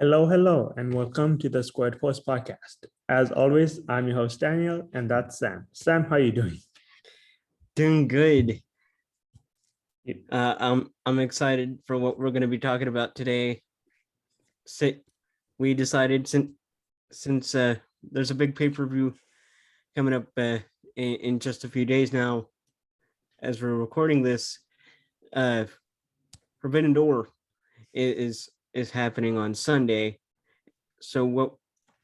Hello, hello, and welcome to the Squared Post podcast. As always, I'm your host Daniel, and that's Sam. Sam, how are you doing? Doing good. Yeah. I'm excited for what we're going to be talking about today. We decided since there's a big pay-per-view coming up in just a few days now, as we're recording this. Forbidden Door is happening on Sunday, so what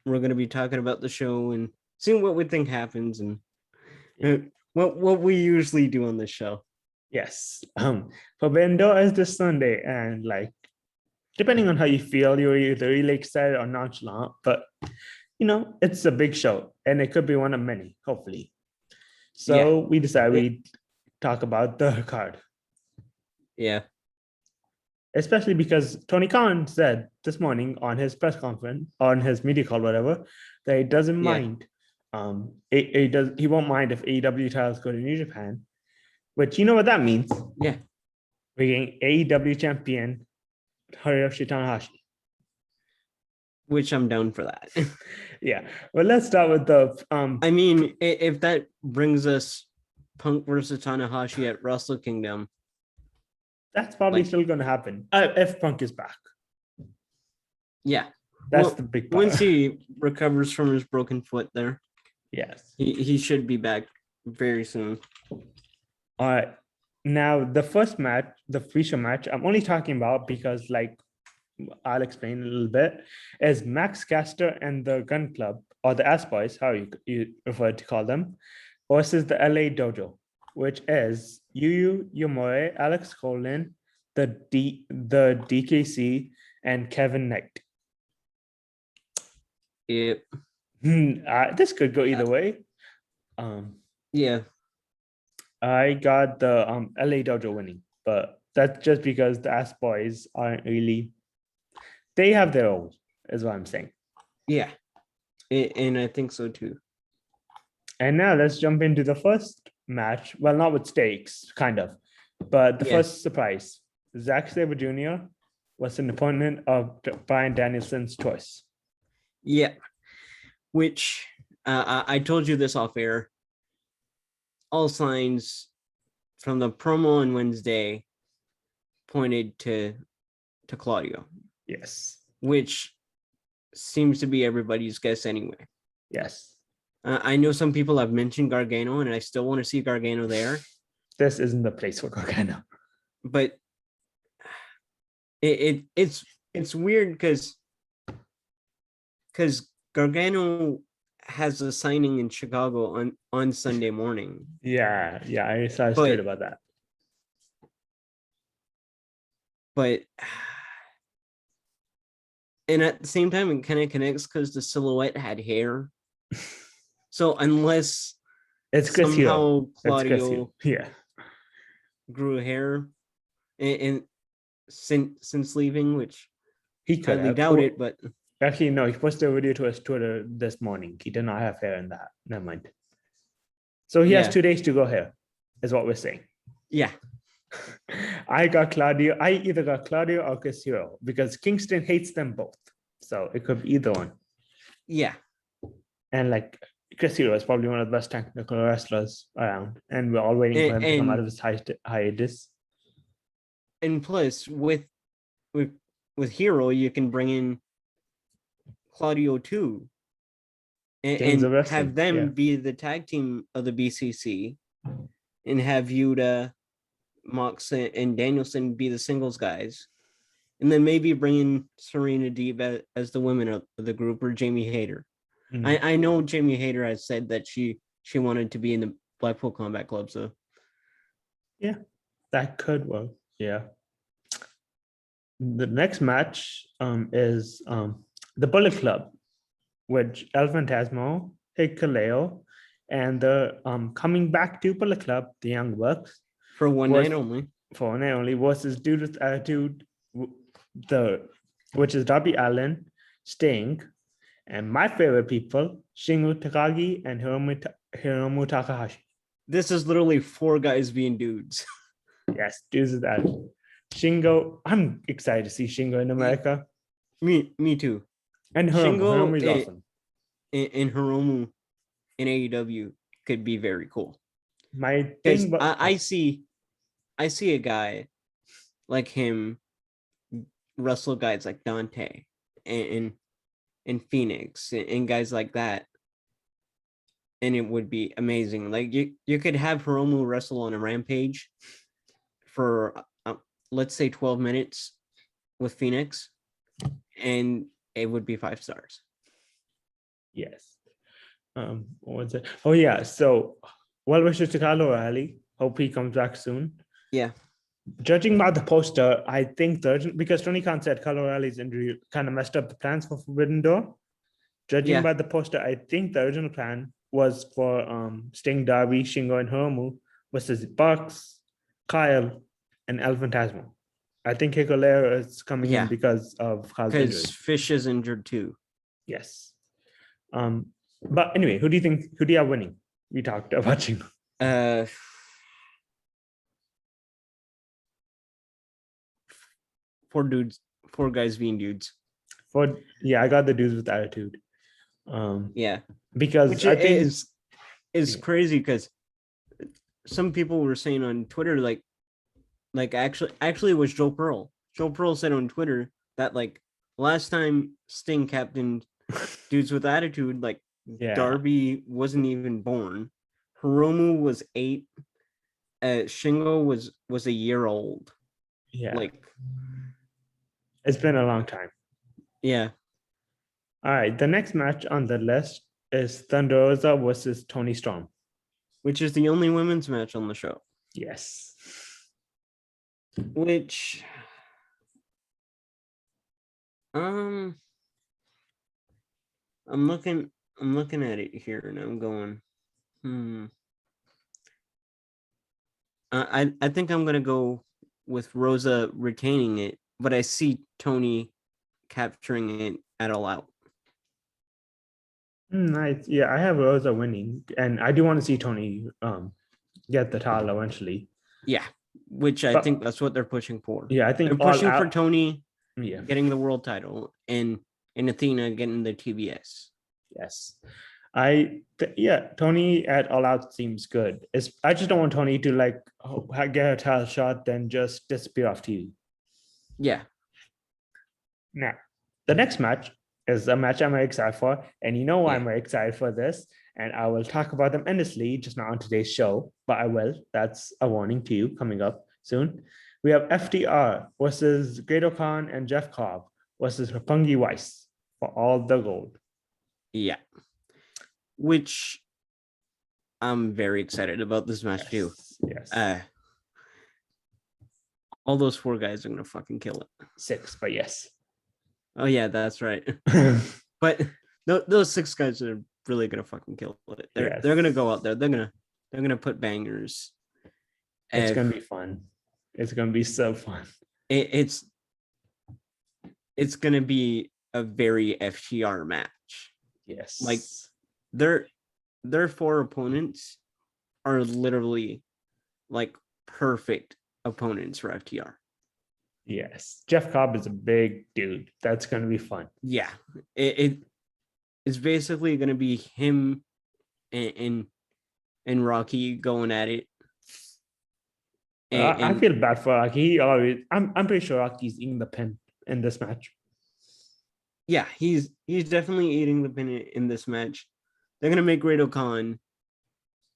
we're going to be talking about the show and seeing what we think happens and what we usually do on this show. Yes. Forbidden Door is this Sunday, and depending on how you feel, you're either really excited or nonchalant, but it's a big show and it could be one of many, hopefully. So we decided we'd talk about the card. Yeah. Especially because Tony Khan said this morning on his press conference, on his media call, whatever, that he doesn't mind. He won't mind if AEW titles go to New Japan, which you know what that means. Yeah. We're getting AEW champion Hiroshi Tanahashi. Which I'm down for that. Yeah. Well, let's start with the I mean, if that brings us Punk versus Tanahashi at Wrestle Kingdom, that's probably still going to happen if Punk is back. Yeah. That's the big part. Once he recovers from his broken foot there. Yes. He should be back very soon. All right. Now, the first match, the feature match, I'm only talking about because, I'll explain a little bit, is Max Caster and the Gun Club, or the Ass Boys, how you prefer to call them, versus the LA Dojo, which is Yuya Uemura, Alex Colin, the DKC, and Kevin Knight. Yep. This could go either way. Yeah. I got the LA Dojo winning, but that's just because the Ass Boys aren't really. They have their own, is what I'm saying. Yeah, and I think so too. And now let's jump into the first match. Well, not with stakes, kind of, but the first surprise. Zack Sabre Jr. was an opponent of Bryan Danielson's choice. Yeah, which I told you this off air. All signs from the promo on Wednesday pointed to Claudio. Yes. Which seems to be everybody's guess anyway. Yes. I know some people have mentioned Gargano, and I still want to see Gargano there. This isn't the place for Gargano. But it's weird because Gargano has a signing in Chicago on Sunday morning. Yeah, I saw straight about that. But and at the same time, it kind of connects because the silhouette had hair. So unless it's Chris somehow Claudio grew hair and since leaving, which he could highly doubt it, but actually no, he posted a video to his Twitter this morning. He did not have hair in that. Never mind. So he has 2 days to go here, is what we're saying. Yeah. I either got Claudio or Chris Hero because Kingston hates them both. So it could be either one. Yeah. And Chris Hero is probably one of the best technical wrestlers around. And we're all waiting for him to come out of his hiatus. And plus, with Hero, you can bring in Claudio too. And have them be the tag team of the BCC and have Yuta, Mox, and Danielson be the singles guys. And then maybe bring in Serena Deeb as the women of the group, or Jamie Hayter. Mm-hmm. I know Jamie Hayter has said that she wanted to be in the Blackpool Combat Club, so yeah, that could work. Yeah. The next match is the Bullet Club, which El Phantasmo, Hikuleo, and the coming back to Bullet Club, the Young Bucks, for one night only, versus Dude with Attitude, which is Darby Allin, Sting, and my favorite people, Shingo Takagi and Hiromu Takahashi. This is literally 4 guys being dudes. Yes, dudes with that. Shingo, I'm excited to see Shingo in America. Me too. And Hiromu is awesome. And Hiromu in AEW could be very cool. My thing, but I see a guy like him wrestle guys like Dante and Phoenix and guys like that, and it would be amazing. Like you could have Hiromu wrestle on a Rampage for let's say 12 minutes with Phoenix, and it would be 5 stars. Yes. What was it? Oh yeah. So, well wishes to Kyle O'Reilly. Hope he comes back soon. Yeah. Judging by the poster, I think because Tony Khan said Kyle O'Reilly's injury kind of messed up the plans for Forbidden Door. Judging by the poster, I think the original plan was for Sting, Darby, Shingo, and Hiromu versus Bucks, Kyle, and El Phantasmo. I think Hikuleo is coming in because of Kyle's injury. Because Fish is injured too. Yes. But anyway, who do you have winning? We talked about Shingo. Four guys being dudes. I got the dudes with attitude. Because which I think is crazy because some people were saying on Twitter like actually it was Joe Pearl. Joe Pearl said on Twitter that like last time Sting captained dudes with attitude, like Darby wasn't even born. Hiromu was 8. Shingo was a year old. Yeah. Like it's been a long time. Yeah. All right. The next match on the list is Thunder Rosa versus Toni Storm, which is the only women's match on the show. Yes. Which I'm looking at it here and I'm going, I think I'm gonna go with Rosa retaining it, but I see Toni capturing it at All Out. Nice. Yeah, I have Rosa winning, and I do want to see Toni get the title eventually. Yeah, which I think that's what they're pushing for. Yeah, I think they're pushing for Toni getting the world title and Athena getting the TBS. Yes. Toni at All Out seems good. I just don't want Toni to like get a title shot, then just disappear off TV. Yeah. Now, the next match is a match I'm very excited for, and you know why I'm very excited for this, and I will talk about them endlessly, just not on today's show, but I will. That's a warning to you coming up soon. We have FTR versus Great-O-Khan and Jeff Cobb versus Roppongi Vice for all the gold. Yeah. Which I'm very excited about this match too. Yes. All those 4 guys are gonna fucking kill it. 6, but yes. Oh yeah, that's right. But those 6 guys are really gonna fucking kill it. They're gonna go out there. They're gonna put bangers. It's gonna be fun. It's gonna be so fun. It's gonna be a very FTR match. Yes. Like their 4 opponents are literally like perfect opponents for FTR. Yes. Jeff Cobb is a big dude. That's going to be fun. Yeah. It's basically going to be him and Rocky going at it. I feel bad for Rocky. I'm pretty sure Rocky's eating the pin in this match. Yeah, he's definitely eating the pin in this match. They're gonna make Great-O-Khan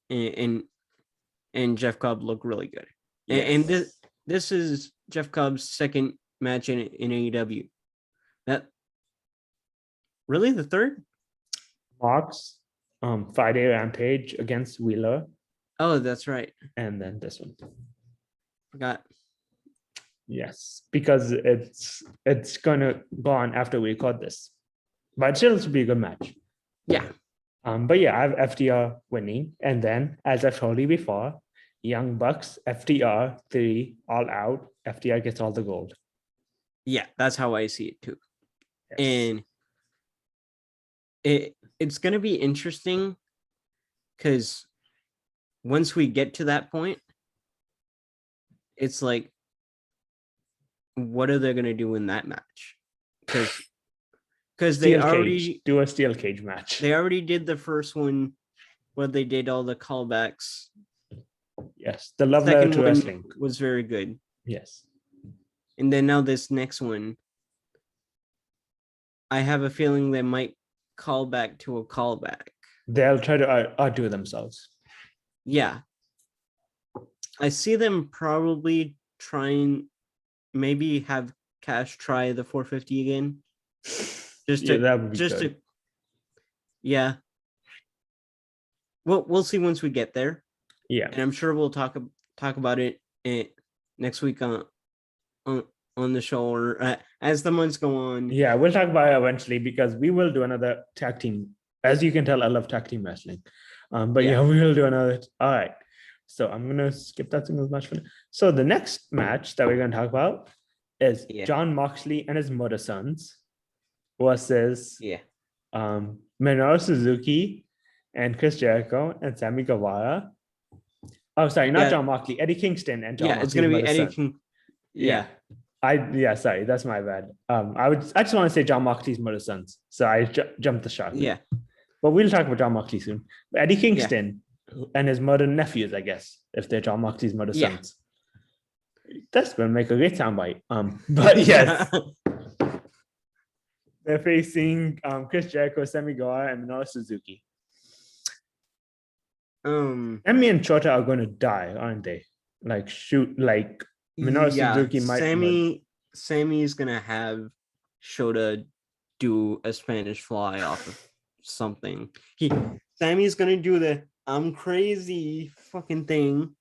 and Jeff Cobb look really good. Yes. And this is Jeff Cobb's second match in AEW. That really the third? Mox, Friday Rampage against Wheeler. Oh, that's right. And then this one. Forgot. Yes, because it's gonna go on after we record this, but still to be a good match. Yeah. But yeah, I have FTR winning, and then as I've told you before, Young Bucks, FTR 3 All Out. FTR gets all the gold. Yeah, that's how I see it too. Yes. And it's gonna be interesting because once we get to that point, it's like, what are they gonna do in that match? Because because they already do a steel cage match. They already did the first one where they did all the callbacks. Yes, the Love Letter to Wrestling was very good. Yes, and then now this next one, I have a feeling they might call back to a callback. They'll try to outdo themselves. Yeah, I see them probably trying, maybe have Cash try the 450 again. Yeah. Well, we'll see once we get there. Yeah, and I'm sure we'll talk about it next week on the show, or as the months go on. Yeah, we'll talk about it eventually because we will do another tag team. As you can tell, I love tag team wrestling. But yeah, we will do another. All right. So I'm gonna skip that singles match for now. So the next match that we're gonna talk about is Jon Moxley and his Mother Sons versus Minoru Suzuki and Chris Jericho and Sammy Guevara. Oh, sorry, not Jon Moxley, Eddie Kingston and Jon Moxley. It's gonna be Eddie Kingston. Sorry, that's my bad. I just want to say Jon Moxley's Mother Sons, so I jumped the shark. Yeah, but we'll talk about Jon Moxley soon. But Eddie Kingston and his mother nephews, I guess, if they're Jon Moxley's Mother Sons. That's gonna make a great soundbite. But yes, they're facing Chris Jericho, Sammy Guevara, and Minoru Suzuki. Sammy and Chota are gonna die, aren't they? Like Minoru Suzuki might. Sammy's gonna have Shota do a Spanish fly off of something. Sammy's gonna do the "I'm crazy" fucking thing.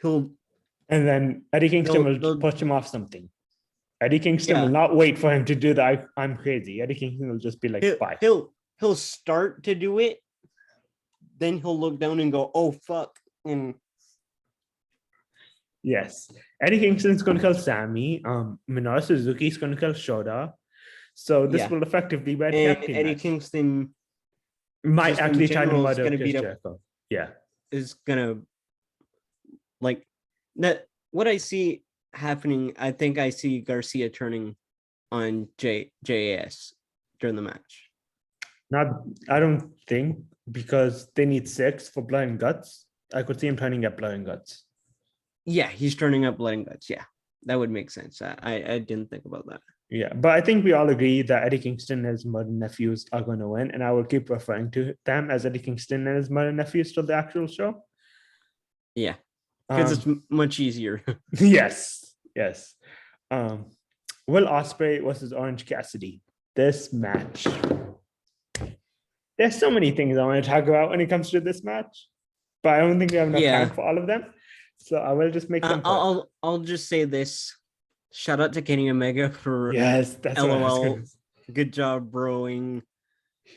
And then Eddie Kingston will push him off something. Eddie Kingston will not wait for him to do the "I'm crazy." Eddie Kingston will just be like, "Bye." He'll start to do it, then he'll look down and go, "Oh fuck!" And yes, Eddie Kingston's going to kill Sammy. Minoru Suzuki's going to kill Shota. So this will effectively be Eddie Kingston might actually try to murder Chris Jericho. Yeah, is gonna like that. What I see happening, I think I see Garcia turning on JAS during the match. I don't think, because they need 6 for Blood and Guts. I could see him turning up Blood and Guts. Yeah, he's turning up Blood and Guts. Yeah, that would make sense. I didn't think about that. Yeah, but I think we all agree that Eddie Kingston and his mother nephews are going to win, and I will keep referring to them as Eddie Kingston and his mother nephews till the actual show. Yeah, because it's much easier. Yes. Will Ospreay versus Orange Cassidy. This match. There's so many things I want to talk about when it comes to this match, but I don't think we have enough time for all of them. So I will just make them. I'll just say this. Shout out to Kenny Omega for that's LOL. Good job broing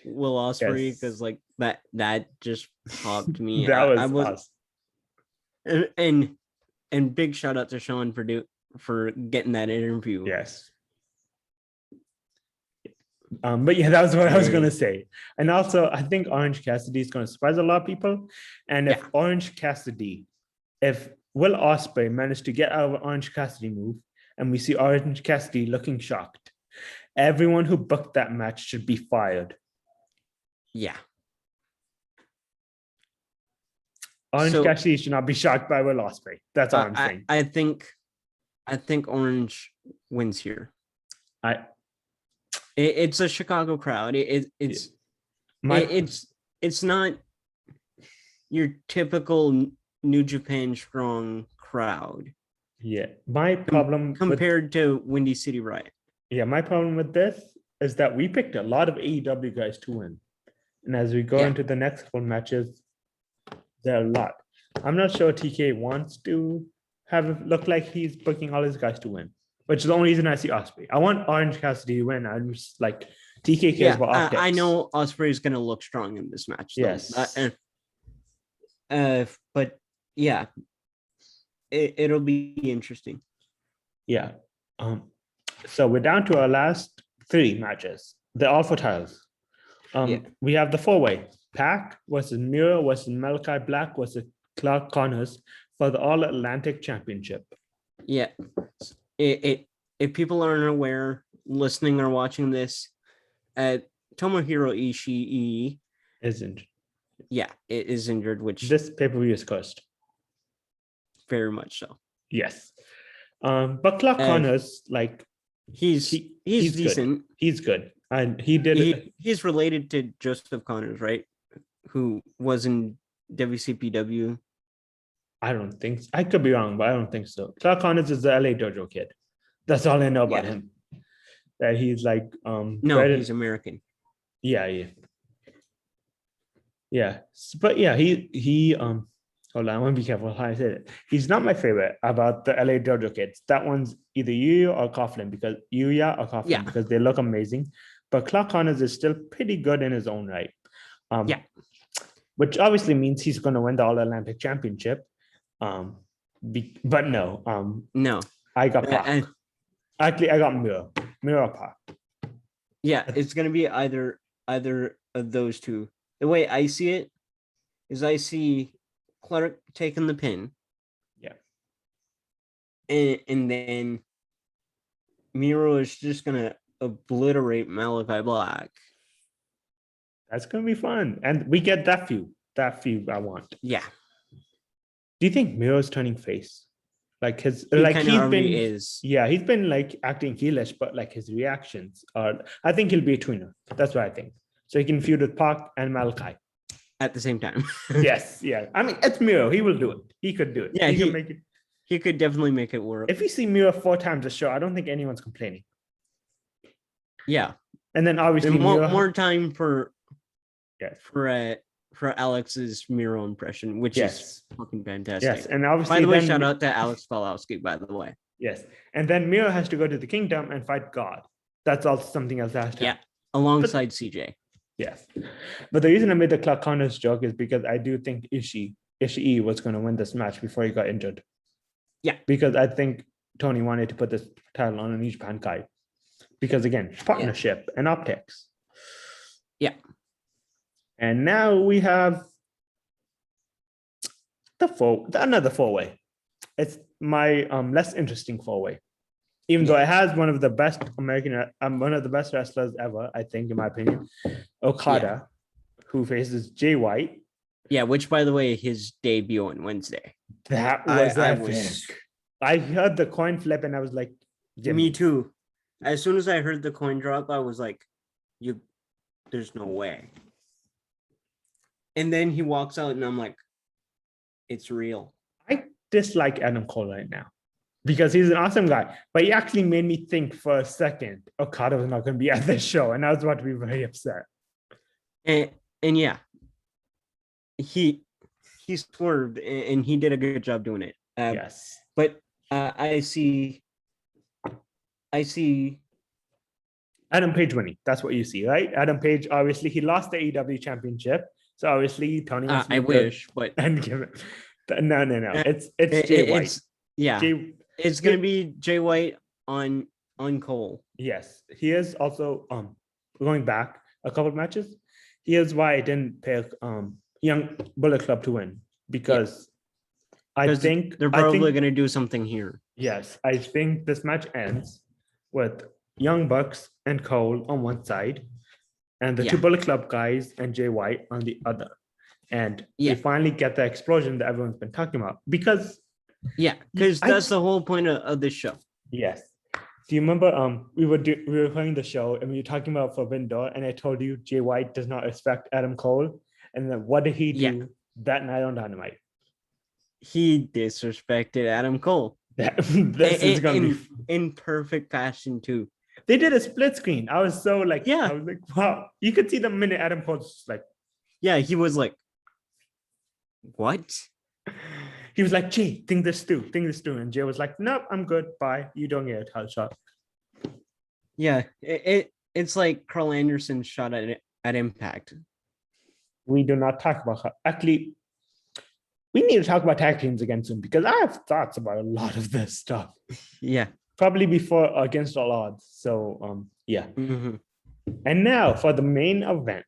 Will Ospreay, because like that just popped me. That was awesome. And big shout out to Sean for getting that interview. Yes. But yeah, that was what I was gonna say. And also, I think Orange Cassidy is gonna surprise a lot of people. And if if Will Ospreay managed to get out of Orange Cassidy move, and we see Orange Cassidy looking shocked, everyone who booked that match should be fired. Yeah. Orange Cassidy should not be shocked by Will Ospreay. That's all I'm saying. I think Orange wins here. It's a Chicago crowd. It's not your typical New Japan Strong crowd. Yeah, my problem compared to Windy City Riot. Yeah, my problem with this is that we picked a lot of AEW guys to win, and as we go into the next couple matches, there are a lot. I'm not sure TK wants to have it look like he's booking all his guys to win, which is the only reason I see Ospreay. I want Orange Cassidy to win. I'm just like, TK cares about optics. I know Ospreay is going to look strong in this match. Yes. But yeah, it'll be interesting. Yeah. So we're down to our last 3 matches. They're all for titles. We have the 4-way. Pac versus Miro versus Malachi Black versus Clark Connors for the All Atlantic Championship. Yeah. If people aren't aware, listening or watching this, Tomohiro Ishii isn't. Yeah, it is injured, which this pay-per-view is cursed. Very much so. Yes. But Clark Connors, like he's decent. Good. He's good. And he's related to Joseph Connors, right? Who was in WCPW. I don't think so. I could be wrong, but I don't think so. Clark Connors is the LA Dojo kid. That's all I know about him. That he's like he's American. Yeah. But yeah, he hold on, I want to be careful how I say it. He's not my favorite about the LA Dojo kids. That one's either Yuya or Coughlin because they look amazing. But Clark Connors is still pretty good in his own right. Which obviously means he's going to win the All Olympic Championship. But no. No. I got Park. Actually, I got Miro Park. Yeah, it's going to be either of those two. The way I see it is I see Clark taking the pin. Yeah. And then Miro is just going to obliterate Malachi Black. That's going to be fun. And we get that feud. That feud I want. Yeah. Do you think Miro's turning face? Like he's been like acting heelish, but like his reactions are, I think he'll be a tweener. That's what I think. So he can feud with Park and Malachi at the same time. Yes. I mean, it's Miro. He will do it. He could do it. Yeah, he can make it. He could definitely make it work. If you see Miro 4 times a show, I don't think anyone's complaining. Yeah. And then obviously more time for Alex's Miro impression, which is fucking fantastic. Yes, and obviously, by the way, shout out to Alex Falowski, by the way. Yes, and then Miro has to go to the kingdom and fight God. That's also something else that has to happen. Alongside CJ. Yes, but the reason I made the Clark Connors joke is because I do think Ishii was going to win this match before he got injured. Yeah, because I think Tony wanted to put this title on a New Japan guy. Because again, partnership and optics. Yeah. And now we have another 4-way. It's my less interesting 4-way. Even though it has one of the best one of the best wrestlers ever, I think, in my opinion, Okada, who faces Jay White. Yeah, which by the way, his debut on Wednesday. That was I heard the coin flip and I was like, me too. As soon as I heard the coin drop, I was like, there's no way. And then he walks out and I'm like, it's real. I dislike Adam Cole right now because he's an awesome guy, but he actually made me think for a second, Okada was not going to be at this show. And I was about to be very upset. And yeah, he swerved and he did a good job doing it. Yes. But I see Adam Page winning. That's what you see, right? Adam Page, obviously, he lost the AEW championship. So obviously, Tony wants to I wish, but and give it. No. It's Jay White. It's gonna be Jay White on Cole. Yes, he is also going back a couple of matches. Here's why I didn't pick Young Bullet Club to win because I think they're probably gonna do something here. Yes, I think this match ends with Young Bucks and Cole on one side, and the two Bullet Club guys and Jay White on the other. And we finally get the explosion that everyone's been talking about. Because that's the whole point of this show. Yes. Do you remember we were playing the show and we were talking about Forbidden Door and I told you Jay White does not respect Adam Cole? And then what did he do that night on Dynamite? He disrespected Adam Cole. This is gonna be in perfect fashion too. They did a split screen. I was so like, I was like, wow. You could see the minute Adam Cole's like, he was like, what? He was like, Jay, think this through. And Jay was like, nope, I'm good. Bye. You don't get a title shot. Yeah, it's like Carl Anderson's shot at Impact. We do not talk about her. Actually, we need to talk about tag teams again soon because I have thoughts about a lot of this stuff. Yeah. Probably before Against All Odds. So, Mm-hmm. And now for the main event.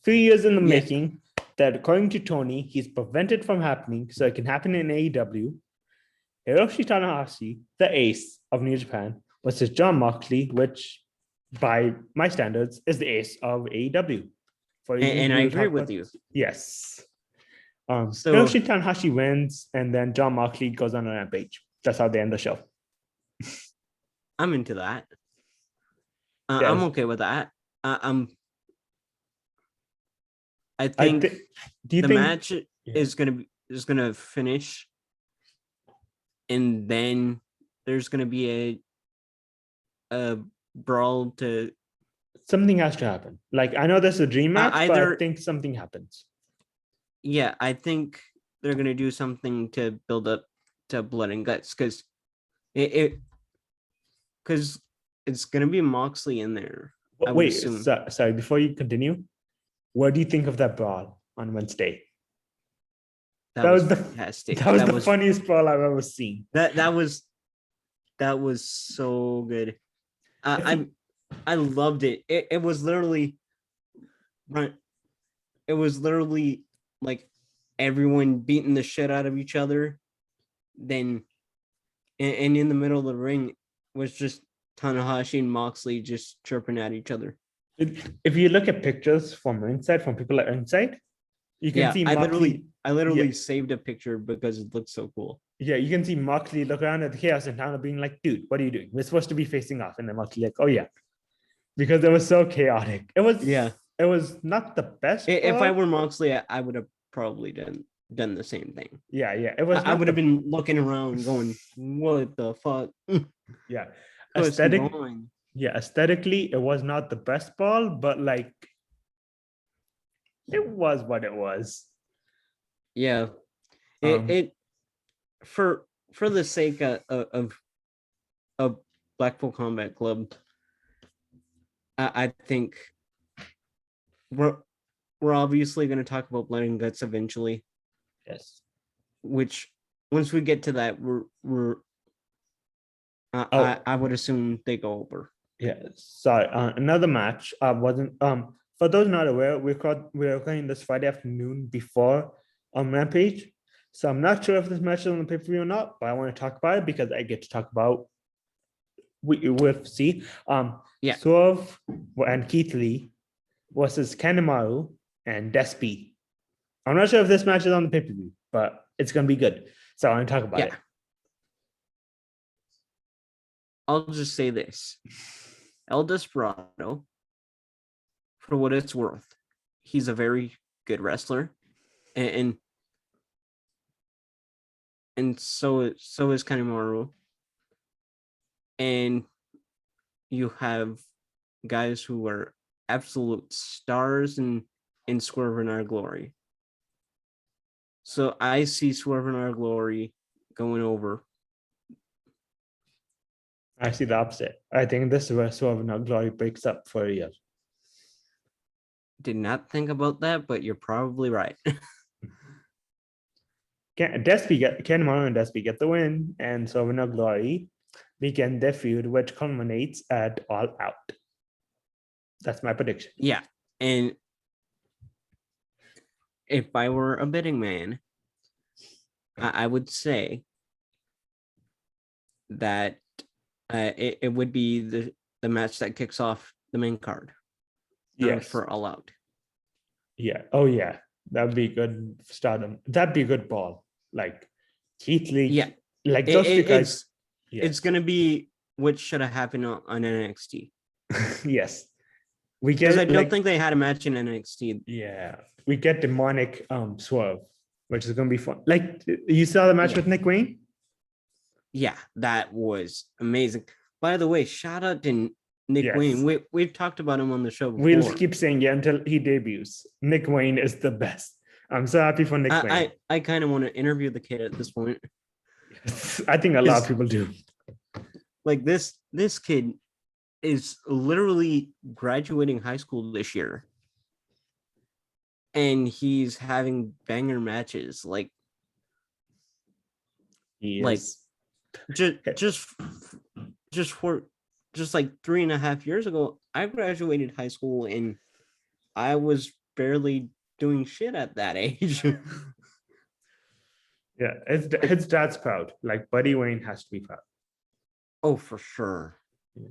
3 years in the making that, according to Tony, he's prevented from happening so it can happen in AEW. Hiroshi Tanahashi, the ace of New Japan, versus John Moxley, which by my standards, is the ace of AEW. And I agree with you. Yes. So Hiroshi Tanahashi wins, and then John Moxley goes on a rampage. That's how they end the show. I'm into that. Yes. I'm okay with that. I think the match is gonna finish, and then there's gonna be a brawl to. Something has to happen. Like, I know this is a dream match, but I think something happens. Yeah, I think they're gonna do something to build up to Blood and Guts, because it's gonna be Moxley in there. Wait, sorry. Before you continue, what do you think of that brawl on Wednesday? That was fantastic. That was the funniest brawl I've ever seen. That was so good. I loved it. It was literally right. It was literally like everyone beating the shit out of each other. Then, and in the middle of the ring was just Tanahashi and Moxley just chirping at each other. If you look at pictures from ringside, from people at ringside, you can see Moxley. I literally saved a picture because it looks so cool. Yeah, you can see Moxley look around at the Chaos and Tana being like, dude, what are you doing? We're supposed to be facing off. And then Moxley like, oh yeah. Because it was so chaotic. It was not the best. If I were Moxley, I would have probably done the same thing. Yeah. It was I would have been looking around going, what the fuck? Yeah. Aesthetically, it was not the best ball, but like it was what it was. Yeah. It for the sake of Blackpool Combat Club, I think we're obviously going to talk about Blood and Guts eventually. Yes. Which once we get to that, I would assume they go over. Yeah. Sorry. Another match wasn't for those not aware, we're recording this Friday afternoon before Rampage. So I'm not sure if this match is on the pay-per-view or not, but I want to talk about it because I get to talk about with C. Swerve and Keith Lee versus Kanemaru and Despy. I'm not sure if this match is on the pay-per-view, but it's gonna be good. So I want to talk about it. I'll just say this. El Desperado, for what it's worth, he's a very good wrestler. And so is Kanemaru. And you have guys who are absolute stars in Swerve in Our Glory. So I see Swerve in Our Glory going over. I see the opposite. I think this is where Swerve in Our Glory breaks up for a year. Did not think about that, but you're probably right. Kanemaru and Despy get the win, and Swerve in Our Glory begin their feud, which culminates at All Out. That's my prediction. Yeah, and if I were a betting man, I would say that it would be the match that kicks off the main card. Yes, for All Out. Yeah. Oh yeah, that'd be good. Stardom. That'd be a good ball. Like Keith Lee. Yeah. Like those two guys. It's gonna be what should have happened on NXT. Yes. Because I don't think they had a match in NXT. Yeah. We get demonic Swerve, which is gonna be fun. Like, you saw the match with Nick Wayne? Yeah, that was amazing. By the way, shout out to Nick Wayne. We've talked about him on the show before. We'll keep saying until he debuts. Nick Wayne is the best. I'm so happy for Nick Wayne. I kind of want to interview the kid at this point. I think a lot of people do. Like this kid is literally graduating high school this year, and he's having banger matches. Like just like 3.5 years ago, I graduated high school and I was barely doing shit at that age. Yeah, his dad's proud. Like Buddy Wayne has to be proud. Oh, for sure. Yeah.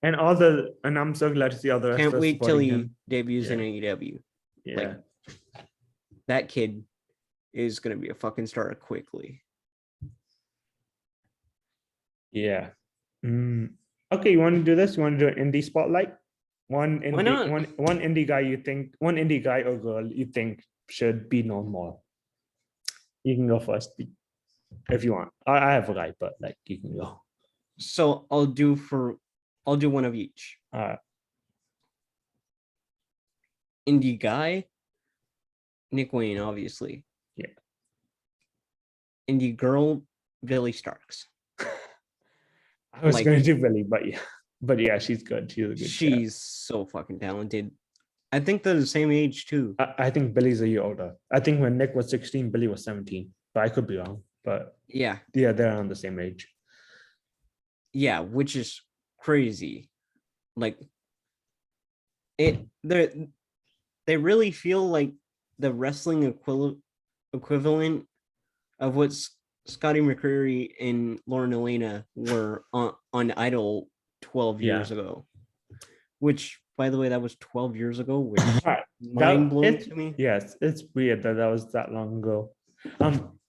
And I'm so glad to see all the Can't wrestlers wait till supporting he him. debuts in Yeah. AEW. Yeah. Like, that kid is gonna be a fucking star quickly. Yeah. Okay, you want to do this? You want to do an indie spotlight? One Why not? one indie guy you think, one indie guy or girl you think should be known more. You can go first if you want. I have a guy, but like you can go. So I'll do one of each. Indie guy, Nick Wayne, obviously. Yeah. Indie girl, Billy Starks. I was going to do Billy, but yeah, she's good. She's a good. She's so fucking talented. I think they're the same age too. I think Billy's a year older. I think when Nick was 16, Billy was 17. But I could be wrong. But yeah, they're around the same age. Yeah, which is crazy. Like they really feel like the wrestling equivalent of what Scotty McCreery and Lauren Elena were on Idol 12 years ago. Which, by the way, that was 12 years ago, which mind blowing to me. Yes, it's weird that was that long ago.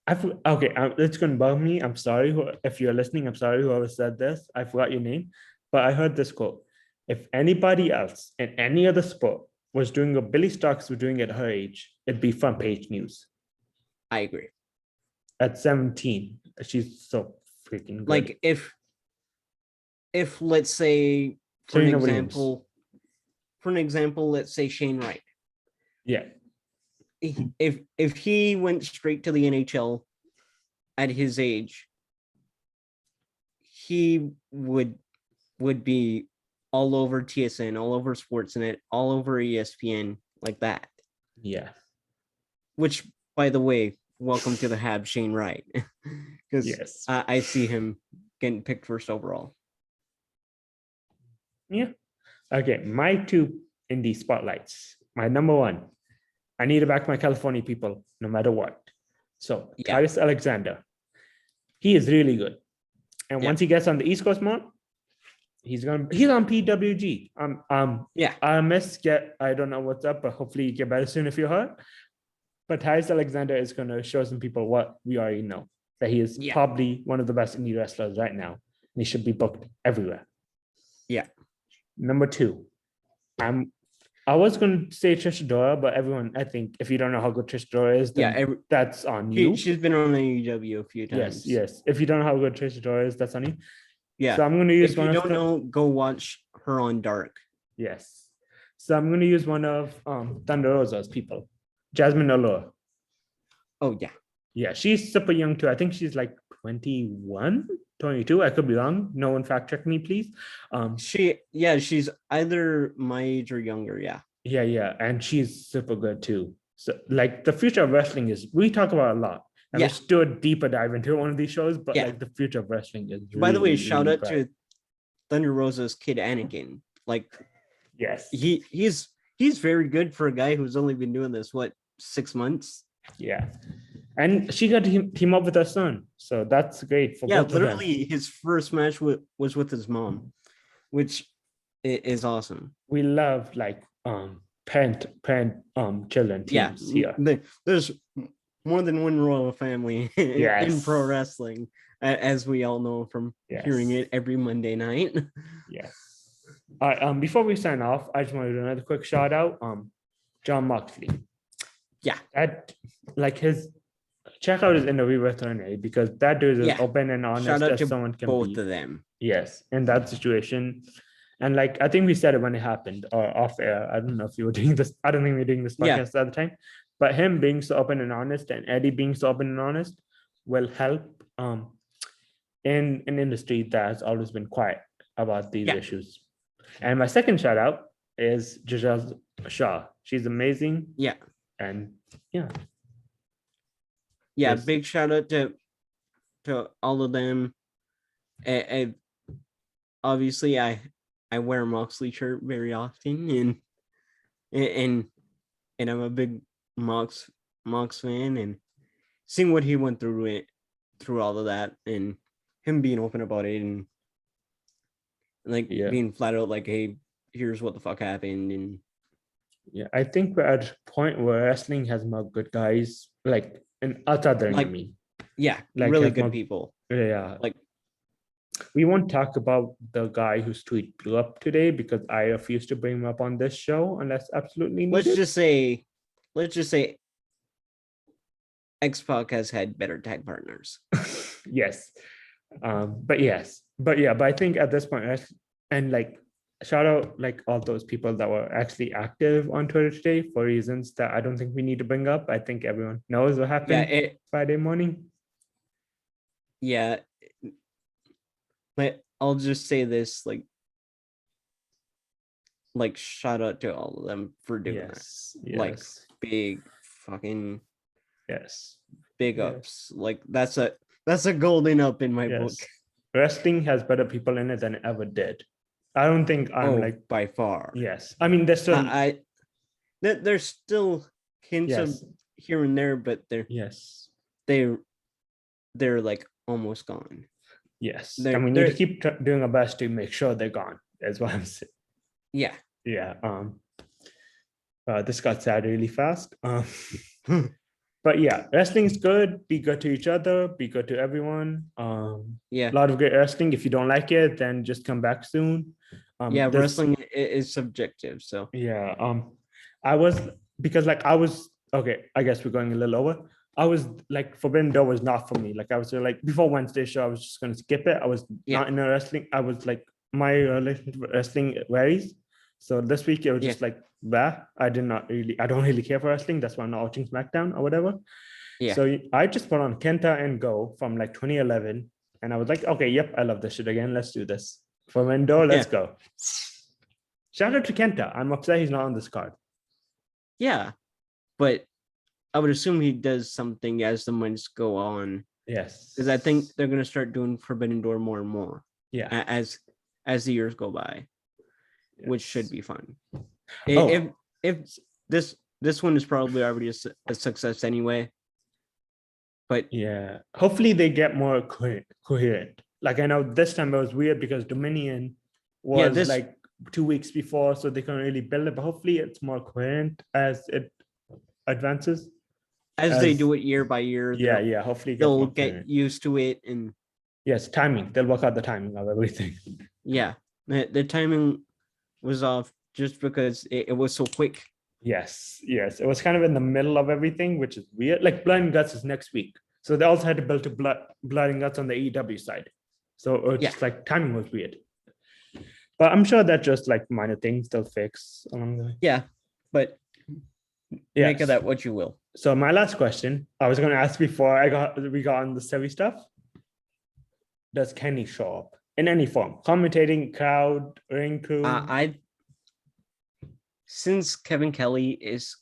It's gonna bug me. I'm sorry if you're listening. I'm sorry whoever said this. I forgot your name, but I heard this quote: "If anybody else in any other sport was doing what Billy Starks was doing at her age, it'd be front page news." I agree. At 17, she's so freaking good. Like if let's say for an example, let's say Shane Wright. Yeah. If he went straight to the NHL at his age, he would be all over TSN, all over Sportsnet, all over ESPN, like that. Yeah. Which, by the way, welcome to the Hab, Shane Wright. Because yes. I see him getting picked first overall. Yeah. Okay, my two indie spotlights. My number one, I need to back my California people no matter what. So Tyrese Alexander, he is really good. And once he gets on the East Coast more, he's on PWG. I don't know what's up, but hopefully you get better soon if you're hurt. But Tyrese Alexander is going to show some people what we already know, that he is probably one of the best indie wrestlers right now. And he should be booked everywhere. Yeah. Number two, I was going to say Trish Adora, but everyone, I think, if you don't know how good Trish Adora is, then that's on you. She's been on AEW a few times. Yes. If you don't know how good Trish Adora is, that's on you. Yeah. So I'm going to use one of... If you don't know, go watch her on Dark. Yes. So I'm going to use one of Thunder Rosa's people, Jasmine Allure. Oh, yeah. Yeah, she's super young too. I think she's like 21, 22. I could be wrong. No one fact check me, please. She's either my age or younger. Yeah. And she's super good too. So like the future of wrestling is, we talk about a lot. And let's do a deeper dive into one of these shows, but like the future of wrestling is by the way, shout out to Thunder Rosa's kid Anakin. Like, yes, he's very good for a guy who's only been doing this 6 months. Yeah. And she got to team up with her son. So that's great for both literally of them. His first match was with his mom, which is awesome. We love like parent children teams here. There's more than one royal family in pro wrestling, as we all know from hearing it every Monday night. Yes. All right. Before we sign off, I just want to do another quick shout out. Jon Moxley. Yeah. Check out his interview with Renee, because that dude is open and honest as someone can both be. Both of them. Yes, in that situation. And like, I think we said it when it happened or off air. I don't know if you were doing this. I don't think we were doing this podcast at the time. But him being so open and honest, and Eddie being so open and honest, will help in an industry that has always been quiet about these issues. And my second shout out is Giselle Shaw. She's amazing. Yeah. And big shout out to all of them. Obviously, I wear a Moxley shirt very often, and I'm a big Mox fan, and seeing what he went through all of that, and him being open about it, and like being flat out like, hey, here's what the fuck happened. And I think we're at a point where wrestling has more good guys, like in outside the ring. Like, I mean, like really good people. Yeah, like we won't talk about the guy whose tweet blew up today because I refuse to bring him up on this show unless absolutely needed. Let's just say X-Pac has had better tag partners. Yes. But I think at this point, and like shout out like all those people that were actually active on Twitter today for reasons that I don't think we need to bring up. I think everyone knows what happened Friday morning. Yeah. But I'll just say this, like shout out to all of them for doing that. Like big fucking big ups. Like that's a golden up in my book. Wrestling has better people in it than it ever did. I don't think I'm like by far. Yes. I mean there's still there's still hints of here and there, but they're like almost gone. Yes. And we need to keep doing our best to make sure they're gone. That's what I'm saying. Yeah. This got sad really fast. But yeah, wrestling's good. Be good to each other. Be good to everyone. A lot of great wrestling. If you don't like it, then just come back soon. Wrestling is subjective. So I was okay. I guess we're going a little over. I was like, Forbidden Door was not for me. Like I was like before Wednesday show, I was just gonna skip it. I was not in a wrestling. I was like, my relationship with wrestling varies. So this week it was just like, I don't really care for wrestling. That's why I'm not watching SmackDown or whatever. So I just put on Kenta and Go from like 2011. And I was like, okay, yep, I love this shit again. Let's do this. Forbidden Door, let's go. Shout out to Kenta. I'm upset he's not on this card. Yeah, but I would assume he does something as the months go on. Yes. Because I think they're going to start doing Forbidden Door more and more. Yeah. As the years go by, which should be fun. If this one is probably already a success anyway. But hopefully they get more coherent. Like I know this time it was weird because Dominion was like 2 weeks before, so they couldn't really build it. But hopefully it's more coherent as it advances. As they do it year by year. Hopefully they'll get used to it. And timing. They'll work out the timing of everything. Yeah, the timing was off just because it was so quick. Yes. It was kind of in the middle of everything, which is weird. Like Blood and Guts is next week. So they also had to build to Blood and Guts on the AEW side. So it's just like timing was weird. But I'm sure that just like minor things they'll fix along the way. Yeah, but make of that what you will. So my last question, I was going to ask before we got on the Sevi stuff. Does Kenny show up in any form? Commentating, crowd, ring crew? Since Kevin Kelly is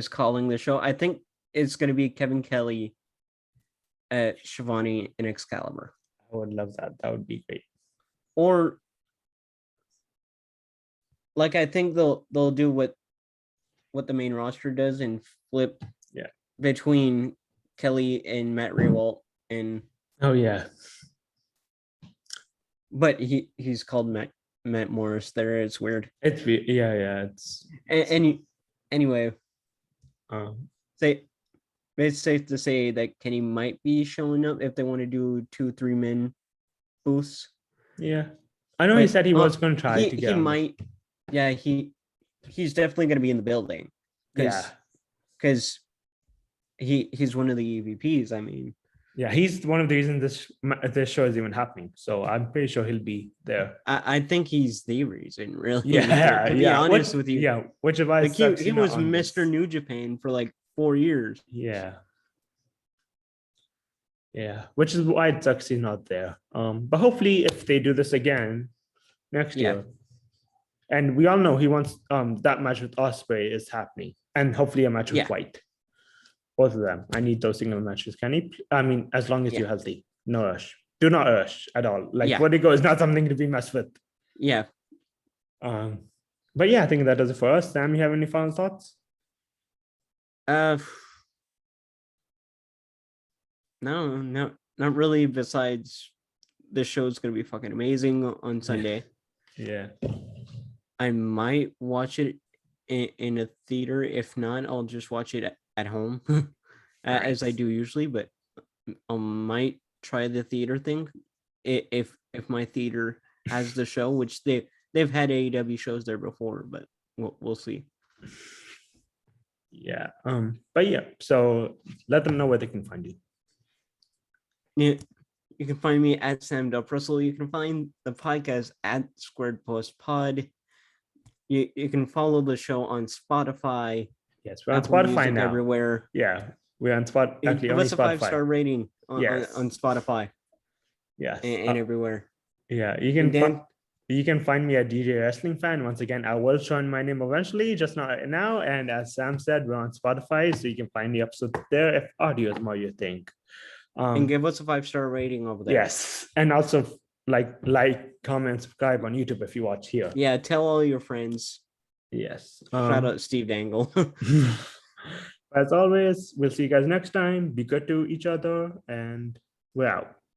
calling the show, I think it's going to be Kevin Kelly, Shivani, and Excalibur. I would love that. That would be great. Or like I think they'll do what the main roster does and flip between Kelly and Matt Riewoldt and but he's called Matt Morris there. It's weird. It's it's anyway. It's safe to say that Kenny might be showing up if they want to do 2-3 men booths. Yeah, I know he said he was going to try to get. He might. Yeah, he's definitely going to be in the building. Because he's one of the EVPs. I mean. Yeah, he's one of the reasons this show is even happening. So I'm pretty sure he'll be there. I think he's the reason, really. To be honest with you. Yeah, which is why he was Mr. New Japan for like 4 years. Yeah, which is why it sucks he's not there. But hopefully, if they do this again next year, and we all know he wants that match with Ospreay is happening, and hopefully a match with White. Both of them. I need those single matches. I mean, as long as you're healthy. No rush. Do not rush at all. Like Vertigo is not something to be messed with. Yeah. But I think that does it for us. Sam, you have any final thoughts? No, not really. Besides, this show is gonna be fucking amazing on Sunday. Yeah. I might watch it in a theater. If not, I'll just watch it at home, as I do usually. But I might try the theater thing if my theater has the show, which they've had AEW shows there before, but we'll see. Yeah. But yeah, so let them know where they can find you. Yeah, you can find me at Sam Russell. You can find the podcast at Squared Post Pod. You can follow the show on Spotify. Yes, we're on Spotify Music now. Everywhere. Yeah, we're on Spotify. Actually, give us a 5-star rating on Spotify. Yes, and everywhere. Yeah, you can find me at DJ Wrestling Fan. Once again, I will show my name eventually, just not now. And as Sam said, we're on Spotify, so you can find the episodes there if audio is more your thing. And give us a 5-star rating over there. Yes, and also like, comment, subscribe on YouTube if you watch here. Yeah, tell all your friends. Yes. Shout out Steve Dangle. As always, we'll see you guys next time. Be good to each other, and we're out.